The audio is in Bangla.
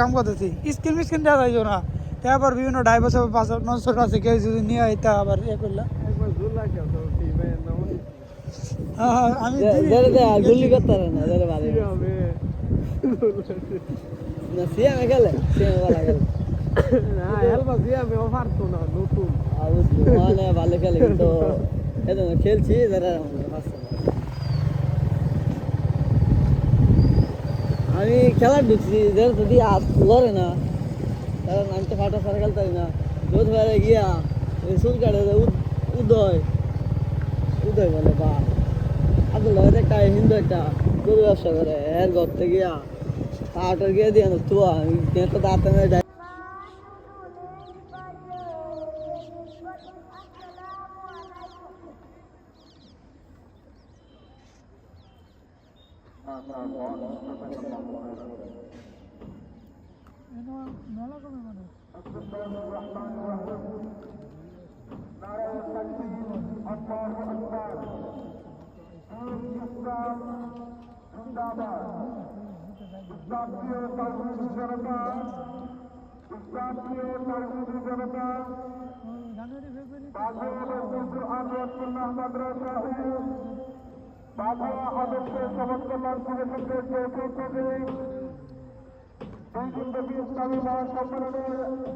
কাম করতেছি স্ক্রিন মিস্ক্রিন দেওয়া যাইব না তারপর বিভিন্ন ড্রাইভার সব 500-900 আছে কেউ যদি নিয়ে আইতা আবার ইয়ে করলাম আমি গুলি করতে পারে না ভালো না সিএমে গেলে সিএমে ভালো গেলে না হেলবা সিএমে অফার তো না নতুন মানে ভালো খেলে কিন্তু এজন্য খেলছি যারা আমি খেলা ঢুকছি যারা যদি লড়ে না কারণ আমি তো ফাটা সারা খেলতে না রোজ বেড়ে গিয়া সুর কাটে উদয় উদয় বলে বা আব্দুল একটা হিন্দু একটা গরু ব্যবসা করে এর ঘর থেকে গিয়া পাউডার গিয়ে দিয়ে না তো আমি তো দাঁতে যাই মেলা কমে মানুষ ইসলামী মহাসম্মেলনের